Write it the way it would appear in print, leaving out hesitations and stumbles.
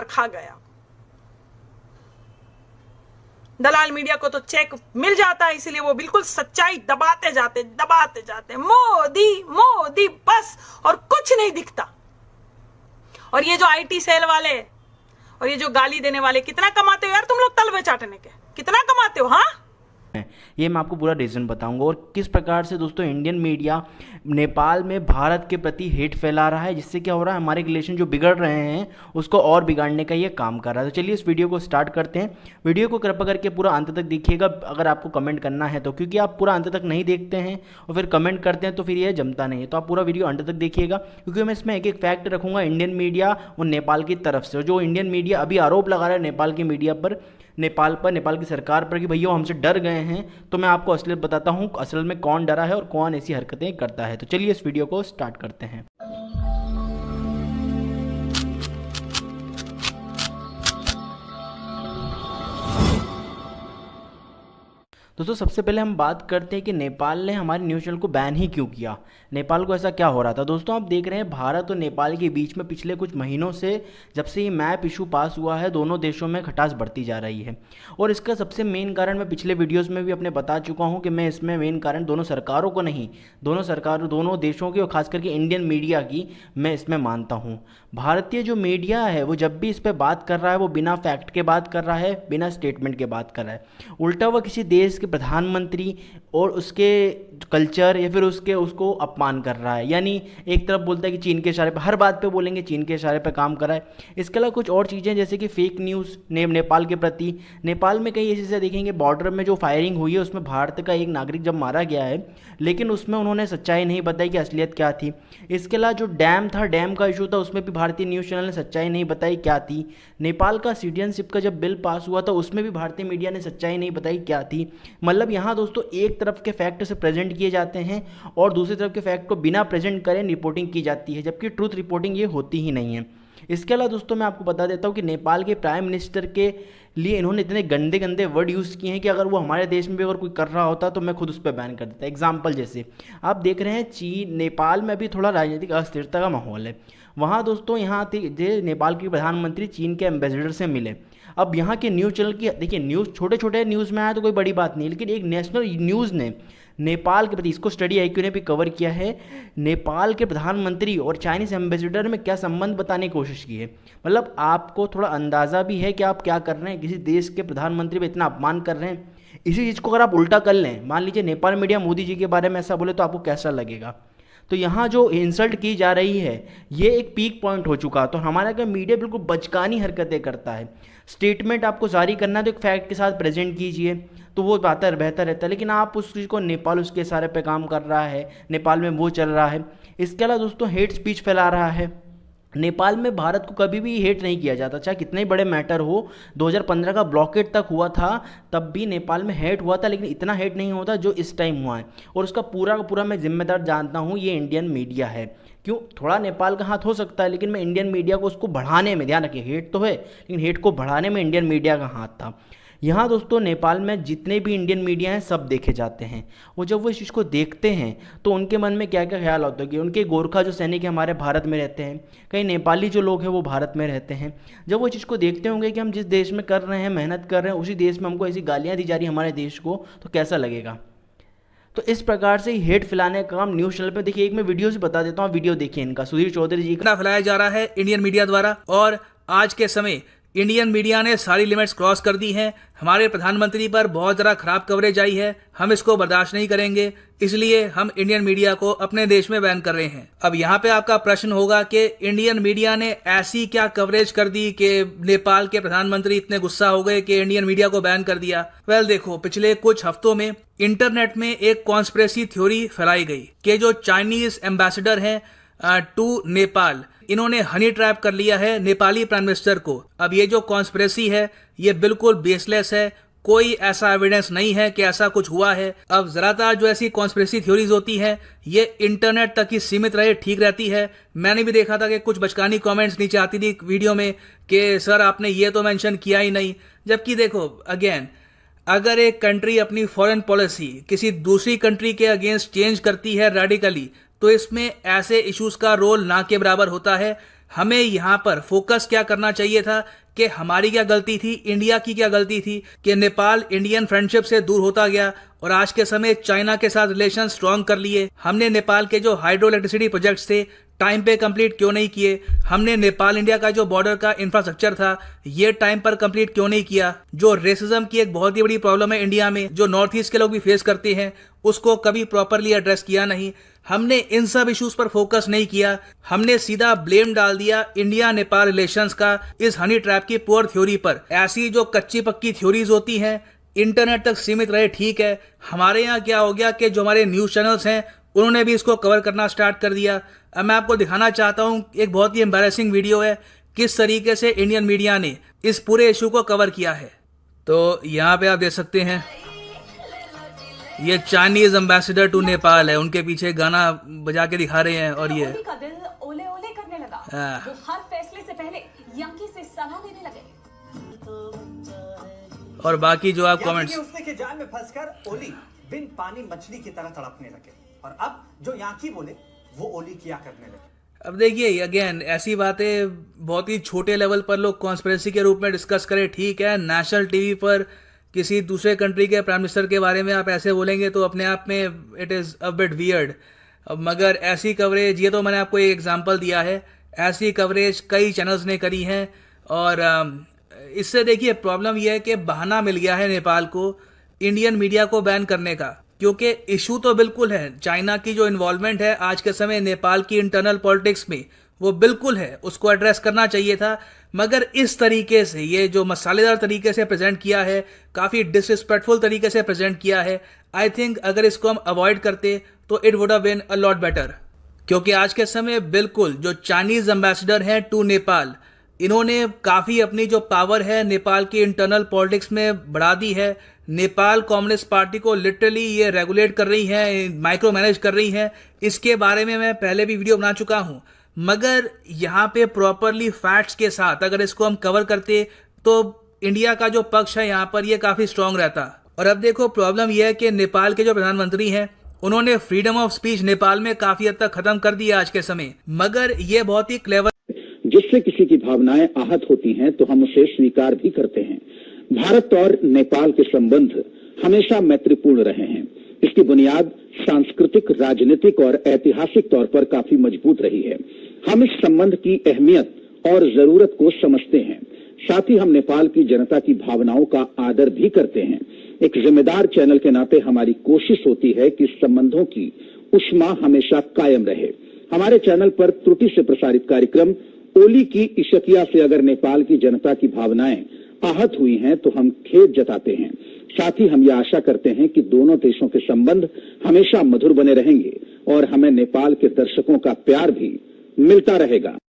रखा गया। दलाल मीडिया को तो चेक मिल जाता है, इसीलिए वो बिल्कुल सच्चाई दबाते जाते मोदी मोदी बस, और कुछ नहीं दिखता। और ये जो आईटी सेल वाले और ये जो गाली देने वाले कितना कमाते हो यार तुम लोग तलवे चाटने के, कितना कमाते हो? हाँ, ये मैं आपको पूरा रीज़न बताऊंगा और किस प्रकार से दोस्तों इंडियन मीडिया नेपाल में भारत के प्रति हेट फैला रहा है, जिससे क्या हो रहा है, हमारे रिलेशन जो बिगड़ रहे हैं उसको और बिगाड़ने का ये काम कर रहा है। तो चलिए इस वीडियो को स्टार्ट करते हैं। वीडियो को कृपया करके पूरा अंत तक देखिएगा अगर आपको कमेंट करना है तो, क्योंकि आप पूरा अंत तक नहीं देखते हैं और फिर कमेंट करते हैं तो फिर ये जमता नहीं है। तो आप पूरा वीडियो अंत तक देखिएगा, क्योंकि मैं इसमें एक एक फैक्ट रखूंगा इंडियन मीडिया और नेपाल की तरफ से। जो इंडियन मीडिया अभी आरोप लगा रहा है नेपाल की मीडिया पर, नेपाल की सरकार पर कि भैया हमसे डर गए हैं, तो मैं आपको असलियत बताता हूँ असल में कौन डरा है और कौन ऐसी हरकतें करता है। तो चलिए इस वीडियो को स्टार्ट करते हैं। दोस्तों सबसे पहले हम बात करते हैं कि नेपाल ने हमारे न्यूज़ चैनल को बैन ही क्यों किया, नेपाल को ऐसा क्या हो रहा था। दोस्तों आप देख रहे हैं भारत और नेपाल के बीच में पिछले कुछ महीनों से जब से ये मैप इशू पास हुआ है, दोनों देशों में खटास बढ़ती जा रही है। और इसका सबसे मेन कारण मैं पिछले वीडियोज़ में भी अपने बता चुका हूँ कि मैं इसमें मेन कारण दोनों सरकारों को नहीं, दोनों देशों की और खास करके इंडियन मीडिया की मैं इसमें मानता हूँ। भारतीय जो मीडिया है वो जब भी इस पर बात कर रहा है वो बिना फैक्ट के बात कर रहा है, बिना स्टेटमेंट के बात कर रहा है। उल्टा वह किसी देश के प्रधानमंत्री और उसके कल्चर या फिर उसको अपमान कर रहा है। यानी एक तरफ बोलता है कि चीन के इशारे पर, हर बात पे बोलेंगे चीन के इशारे पर काम कर रहा है। इसके अलावा कुछ और चीज़ें जैसे कि फेक न्यूज़ नेपाल के प्रति, नेपाल में कई ऐसी चीज़ें देखेंगे, बॉर्डर में जो फायरिंग हुई है उसमें भारत का एक नागरिक जब मारा गया है, लेकिन उसमें उन्होंने सच्चाई नहीं बताई कि असलियत क्या थी। इसके अलावा जो डैम था, डैम का इशू था, उसमें भी भारतीय न्यूज़ चैनल ने सच्चाई नहीं बताई क्या थी। नेपाल का सिटीजनशिप का जब बिल पास हुआ था उसमें भी भारतीय मीडिया ने सच्चाई नहीं बताई क्या थी। मतलब यहाँ दोस्तों एक तरफ के फैक्ट से प्रेजेंट किए जाते हैं और दूसरी तरफ के फैक्ट को बिना प्रेजेंट करें रिपोर्टिंग की जाती है, जबकि ट्रूथ रिपोर्टिंग ये होती ही नहीं है। इसके अलावा दोस्तों मैं आपको बता देता हूँ कि नेपाल के प्राइम मिनिस्टर के लिए इन्होंने इतने गंदे गंदे वर्ड यूज़ किए हैं कि अगर वो हमारे देश में भी अगर कोई कर रहा होता तो मैं खुद उस पर बैन कर देता। एग्जाम्पल जैसे आप देख रहे हैं नेपाल में अभी थोड़ा राजनीतिक अस्थिरता का माहौल है। वहाँ दोस्तों नेपाल के प्रधानमंत्री चीन के एम्बेसडर से मिले। अब यहाँ के न्यूज़ चैनल की देखिए, न्यूज़ छोटे छोटे न्यूज़ में आया तो कोई बड़ी बात नहीं, लेकिन एक नेशनल न्यूज़ ने नेपाल के प्रति, इसको स्टडी IQ ने भी कवर किया है, नेपाल के प्रधानमंत्री और चाइनीज़ एम्बेसडर में क्या संबंध बताने की कोशिश की है। मतलब आपको थोड़ा अंदाज़ा भी है कि आप क्या कर रहे हैं, किसी देश के प्रधानमंत्री पे इतना अपमान कर रहे हैं। इसी चीज़ को अगर आप उल्टा कर लें, मान लीजिए नेपाल मीडिया मोदी जी के बारे में ऐसा बोले तो आपको कैसा लगेगा। तो यहाँ जो इंसल्ट की जा रही है ये एक पीक पॉइंट हो चुका। तो हमारा क्या मीडिया बिल्कुल बचकानी हरकतें करता है। स्टेटमेंट आपको जारी करना है तो एक फैक्ट के साथ प्रेजेंट कीजिए, तो वो बेहतर रहता है। लेकिन आप उस चीज़ को, नेपाल उसके इशारे पे काम कर रहा है, नेपाल में वो चल रहा है। इसके अलावा दोस्तों हेट स्पीच फैला रहा है। नेपाल में भारत को कभी भी हेट नहीं किया जाता, चाहे कितने बड़े मैटर हो। 2015 का ब्लॉकेट तक हुआ था तब भी नेपाल में हेट हुआ था, लेकिन इतना हेट नहीं होता जो इस टाइम हुआ है। और उसका पूरा का पूरा मैं जिम्मेदार जानता हूँ ये इंडियन मीडिया है। क्यों, थोड़ा नेपाल का हाथ हो सकता है, लेकिन मैं इंडियन मीडिया को उसको बढ़ाने में, ध्यान रखिए हेट तो है लेकिन हेट को बढ़ाने में इंडियन मीडिया का हाथ था। यहाँ दोस्तों नेपाल में जितने भी इंडियन मीडिया हैं सब देखे जाते हैं। वो जब वो इस चीज़ को देखते हैं तो उनके मन में क्या क्या ख्याल होता है कि उनके गोरखा जो सैनिक है हमारे भारत में रहते हैं, कई नेपाली जो लोग हैं वो भारत में रहते हैं। जब वो चीज़ को देखते होंगे कि हम जिस देश में कर रहे हैं, मेहनत कर रहे हैं, उसी देश में हमको ऐसी गालियाँ दी जा रही हमारे देश को, तो कैसा लगेगा। तो इस प्रकार से हेट फैलाने का काम न्यूज़ चैनल पे, देखिए एक मैं वीडियो से बता देता हूँ, वीडियो देखिए इनका, सुधीर चौधरी जी का फैलाया जा रहा है इंडियन मीडिया द्वारा। और आज के समय इंडियन मीडिया ने सारी लिमिट्स क्रॉस कर दी हैं। हमारे प्रधानमंत्री पर बहुत ज़्यादा खराब कवरेज आई है, हम इसको बर्दाश्त नहीं करेंगे, इसलिए हम इंडियन मीडिया को अपने देश में बैन कर रहे हैं। अब यहाँ पे आपका प्रश्न होगा कि इंडियन मीडिया ने ऐसी क्या कवरेज कर दी कि नेपाल के प्रधानमंत्री इतने गुस्सा हो गए कि इंडियन मीडिया को बैन कर दिया। वेल देखो, पिछले कुछ हफ्तों में इंटरनेट में एक कॉन्स्पिरेसी थ्योरी फैलाई गई कि जो चाइनीज एम्बेसडर हैं टू नेपाल, इन्होंने हनी ट्रैप कर लिया है नेपाली प्राइम मिनिस्टर को। अब ये जो कॉन्स्पिरेसी है ये बिल्कुल बेसलेस है, कोई ऐसा एविडेंस नहीं है कि ऐसा कुछ हुआ है। अब ज़्यादातर जो ऐसी कॉन्स्पिरेसी थ्योरीज होती हैं ये इंटरनेट तक ही सीमित रहे, ठीक रहती है। मैंने भी देखा था कि कुछ बचकानी कमेंट्स नीचे आती थी वीडियो में कि सर आपने ये तो मेंशन किया ही नहीं। जबकि देखो अगेन, अगर एक कंट्री अपनी फॉरेन पॉलिसी किसी दूसरी कंट्री के अगेंस्ट चेंज करती है रेडिकली, तो इसमें ऐसे इश्यूज का रोल ना के बराबर होता है। हमें यहाँ पर फोकस क्या करना चाहिए था कि हमारी क्या गलती थी, इंडिया की क्या गलती थी कि नेपाल इंडियन फ्रेंडशिप से दूर होता गया और आज के समय चाइना के साथ रिलेशन स्ट्रांग कर लिए। हमने नेपाल के जो हाइड्रो इलेक्ट्रिसिटी प्रोजेक्ट्स थे टाइम पे कंप्लीट क्यों नहीं किए? हमने नेपाल इंडिया का जो बॉर्डर का इंफ्रास्ट्रक्चर था ये टाइम पर कंप्लीट क्यों नहीं किया? जो रेसिज्म की एक बहुत ही बड़ी प्रॉब्लम है इंडिया में, जो नॉर्थ ईस्ट के लोग भी फेस करते हैं, उसको कभी प्रॉपरली एड्रेस किया नहीं। हमने इन सब इश्यूज पर फोकस नहीं किया। हमने सीधा ब्लेम डाल दिया इंडिया नेपाल रिलेशंस का इस हनी ट्रैप की पुअर थ्योरी पर। ऐसी जो कच्ची पक्की थ्योरीज होती हैं इंटरनेट तक सीमित रहे, ठीक है। हमारे यहाँ क्या हो गया कि जो हमारे न्यूज चैनल्स हैं उन्होंने भी इसको कवर करना स्टार्ट कर दिया। अब मैं आपको दिखाना चाहता हूँ, एक बहुत ही एम्बैरेसिंग वीडियो है किस तरीके से इंडियन मीडिया ने इस पूरे इशू को कवर किया है। तो यहाँ पे आप देख सकते हैं ये चाइनीज एम्बेसडर टू नेपाल है, उनके पीछे गाना बजा के दिखा रहे हैं और ये का दिल ओले ओले करने लगा। वो हर फैसले से पहले यंकी से सलाह देने लगे। और बाकी जो आप कमेंट्स, उसने के जाल में फंसकर ओली बिन पानी मछली की तरह तड़पने लगे और अब जो यांकी बोले वो ओली किया करने लगे। अब देखिए अगेन ऐसी बातें बहुत ही छोटे लेवल पर लोग कॉन्स्पिरेसी के रूप में डिस्कस करें, ठीक है। नेशनल टीवी पर किसी दूसरे कंट्री के प्राइम मिनिस्टर के बारे में आप ऐसे बोलेंगे तो अपने आप में it is a bit weird. मगर ऐसी कवरेज, ये तो मैंने आपको एक एग्जांपल दिया है, ऐसी कवरेज कई चैनल्स ने करी हैं। और इससे देखिए प्रॉब्लम यह है कि बहाना मिल गया है नेपाल को इंडियन मीडिया को बैन करने का, क्योंकि इशू तो बिल्कुल है। चाइना की जो इन्वॉल्वमेंट है आज के समय नेपाल की इंटरनल पॉलिटिक्स में वो बिल्कुल है, उसको एड्रेस करना चाहिए था। मगर इस तरीके से ये जो मसालेदार तरीके से प्रेजेंट किया है, काफ़ी डिसरिस्पेक्टफुल तरीके से प्रेजेंट किया है, आई थिंक अगर इसको हम अवॉइड करते तो it would have been a lot better. क्योंकि आज के समय बिल्कुल जो चाइनीज एम्बेसडर हैं टू नेपाल, इन्होंने काफ़ी अपनी जो पावर है नेपाल की इंटरनल पॉलिटिक्स में बढ़ा दी है। नेपाल कम्युनिस्ट पार्टी को लिटरली ये रेगुलेट कर रही हैं, माइक्रो मैनेज कर रही हैं। इसके बारे में मैं पहले भी वीडियो बना चुका हूँ। मगर यहाँ पे प्रॉपरली फैक्ट्स के साथ अगर इसको हम कवर करते तो इंडिया का जो पक्ष है यहाँ पर ये काफ़ी स्ट्रांग रहता। और अब देखो प्रॉब्लम यह है कि नेपाल के जो प्रधानमंत्री हैं उन्होंने फ्रीडम ऑफ स्पीच नेपाल में काफ़ी हद तक ख़त्म कर दिया आज के समय। मगर ये बहुत ही क्लेवर, जिससे किसी की भावनाएं आहत होती हैं तो हम उसे स्वीकार भी करते हैं। भारत और नेपाल के संबंध हमेशा मैत्रीपूर्ण रहे हैं। इसकी बुनियाद सांस्कृतिक, राजनीतिक और ऐतिहासिक तौर पर काफी मजबूत रही है। हम इस संबंध की अहमियत और जरूरत को समझते हैं। साथ ही हम नेपाल की जनता की भावनाओं का आदर भी करते हैं। एक जिम्मेदार चैनल के नाते हमारी कोशिश होती है कि संबंधों की ऊष्मा हमेशा कायम रहे। हमारे चैनल पर त्रुटि से प्रसारित कार्यक्रम ओली की इशकिया से अगर नेपाल की जनता की भावनाएं आहत हुई हैं तो हम खेद जताते हैं। साथ ही हम ये आशा करते हैं कि दोनों देशों के संबंध हमेशा मधुर बने रहेंगे और हमें नेपाल के दर्शकों का प्यार भी मिलता रहेगा।